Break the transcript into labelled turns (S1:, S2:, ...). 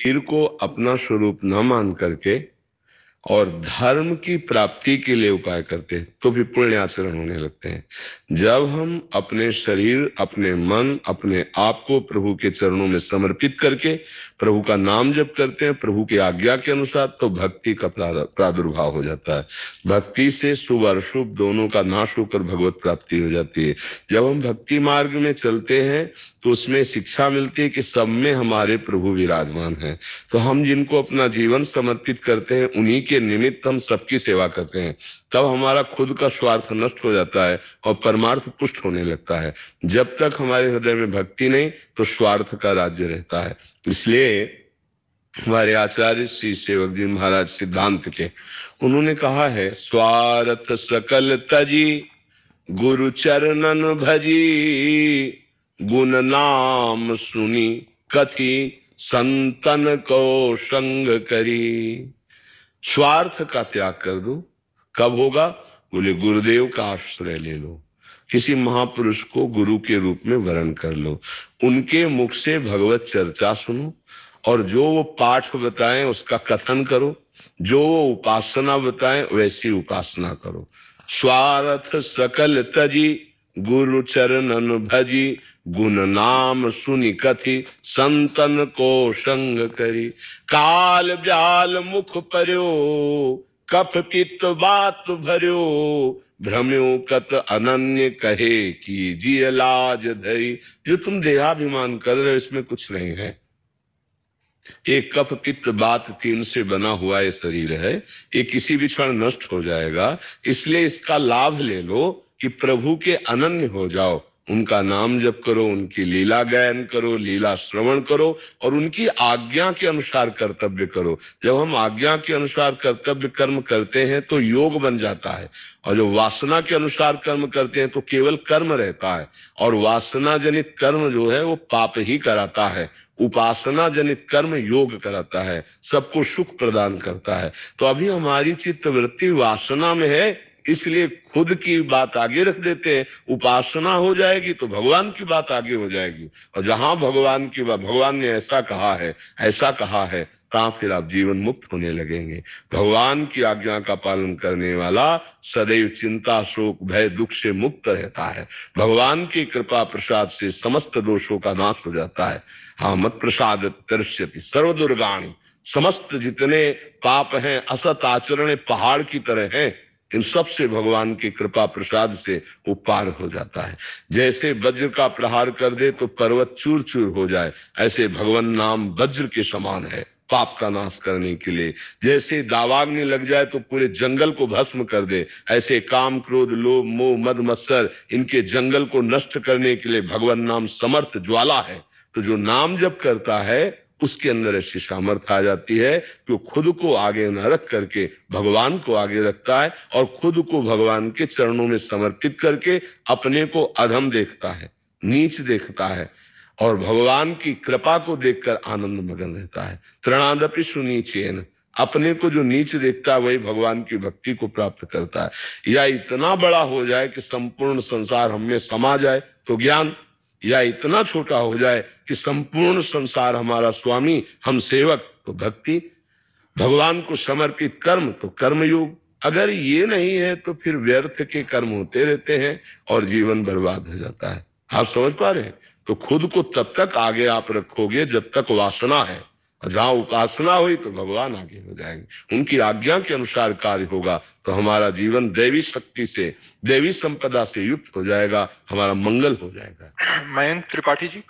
S1: शरीर को अपना स्वरूप न मान करके और धर्म की प्राप्ति के लिए उपाय करते हैं तो भी पुण्य आचरण होने लगते हैं। जब हम अपने शरीर, अपने मन, अपने आप को प्रभु के चरणों में समर्पित करके प्रभु का नाम जप करते हैं प्रभु की आज्ञा के अनुसार, तो भक्ति का प्रादुर्भाव हो जाता है। भक्ति से शुभ और अशुभ दोनों का नाश होकर भगवत प्राप्ति हो जाती है। जब हम भक्ति मार्ग में चलते हैं तो उसमें शिक्षा मिलती है कि सब में हमारे प्रभु विराजमान हैं। तो हम जिनको अपना जीवन समर्पित करते हैं उन्हीं के निमित्त हम सबकी सेवा करते हैं। तब हमारा खुद का स्वार्थ नष्ट हो जाता है और परमार्थ पुष्ट होने लगता है। जब तक हमारे हृदय में भक्ति नहीं तो स्वार्थ का राज्य रहता है। इसलिए हमारे आचार्य श्री सेवक जी महाराज सिद्धांत के उन्होंने कहा है, स्वार्थ सकल तजी गुरु चरणन भजी, गुण नाम सुनी कथि संतन को संग करी। स्वार्थ का त्याग कर दो। कब होगा? बोले गुरुदेव का आश्रय ले लो, किसी महापुरुष को गुरु के रूप में वरण कर लो, उनके मुख से भगवत चर्चा सुनो और जो वो पाठ बताएं उसका कथन करो, जो वो उपासना बताएं वैसी उपासना करो। स्वार्थ सकल तजी गुरु चरणन भजी, गुण नाम सुनि कथि संतन को संग करी। काल ब्याल मुख पर्यो कफ पित्त बात भर्यो, भ्रम्यो कत अनन्य कहे कि जिय लाज धरी। जो तुम देहाभिमान कर रहे हो इसमें कुछ नहीं है। एक कफ पित्त बात तीन से बना हुआ ये शरीर है, ये किसी भी क्षण नष्ट हो जाएगा। इसलिए इसका लाभ ले लो कि प्रभु के अनन्य हो जाओ। उनका नाम जप करो, उनकी लीला गायन करो, लीला श्रवण करो और उनकी आज्ञा के अनुसार कर्तव्य करो। जब हम आज्ञा के अनुसार कर्तव्य कर्म करते हैं तो योग बन जाता है, और जो वासना के अनुसार कर्म करते हैं तो केवल कर्म रहता है, और वासना जनित कर्म जो है वो पाप ही कराता है। उपासना जनित कर्म योग कराता है, सबको सुख प्रदान करता है। तो अभी हमारी चित्तवृत्ति वासना में है, इसलिए खुद की बात आगे रख देते हैं। उपासना हो जाएगी तो भगवान की बात आगे हो जाएगी, और जहां भगवान की बात, भगवान ने ऐसा कहा है, ऐसा कहा है, तहाँ फिर आप जीवन मुक्त होने लगेंगे। भगवान की आज्ञा का पालन करने वाला सदैव चिंता, शोक, भय, दुख से मुक्त रहता है। भगवान की कृपा प्रसाद से समस्त दोषों का नाश हो जाता है। हाँ, मत प्रसाद तर्ष्यति सर्व दुर्गाणी, समस्त जितने पाप हैं, असत आचरण पहाड़ की तरह हैं, इन सब से भगवान की कृपा प्रसाद से वो पार हो जाता है। जैसे वज्र का प्रहार कर दे तो पर्वत चूर चूर हो जाए, ऐसे भगवान नाम वज्र के समान है पाप का नाश करने के लिए। जैसे दावाग्नि लग जाए तो पूरे जंगल को भस्म कर दे, ऐसे काम, क्रोध, लोभ, मोह, मद, मत्सर, इनके जंगल को नष्ट करने के लिए भगवान नाम समर्थ ज्वाला है। तो जो नाम जप करता है उसके अंदर ऐसी सामर्थ्य आ जाती है कि वो खुद को आगे न रख करके भगवान को आगे रखता है, और खुद को भगवान के चरणों में समर्पित करके अपने को अधम देखता है, नीच देखता है, और भगवान की कृपा को देखकर आनंद मगन रहता है। तृणादपि सुनीचेन, अपने को जो नीच देखता है वही भगवान की भक्ति को प्राप्त करता है। या इतना बड़ा हो जाए कि संपूर्ण संसार हम में समा जाए तो ज्ञान, या इतना छोटा हो जाए कि संपूर्ण संसार हमारा स्वामी, हम सेवक तो भक्ति, भगवान को समर्पित कर्म तो कर्मयोग। अगर ये नहीं है तो फिर व्यर्थ के कर्म होते रहते हैं और जीवन बर्बाद हो जाता है। आप समझ पा रहे हैं? तो खुद को तब तक आगे आप रखोगे जब तक वासना है, और जहां उपासना हुई तो भगवान आगे हो जाएंगे। उनकी आज्ञा के अनुसार कार्य होगा तो हमारा जीवन दैवी शक्ति से, दैवी संपदा से युक्त हो जाएगा, हमारा मंगल हो जाएगा।
S2: मयंक त्रिपाठी जी,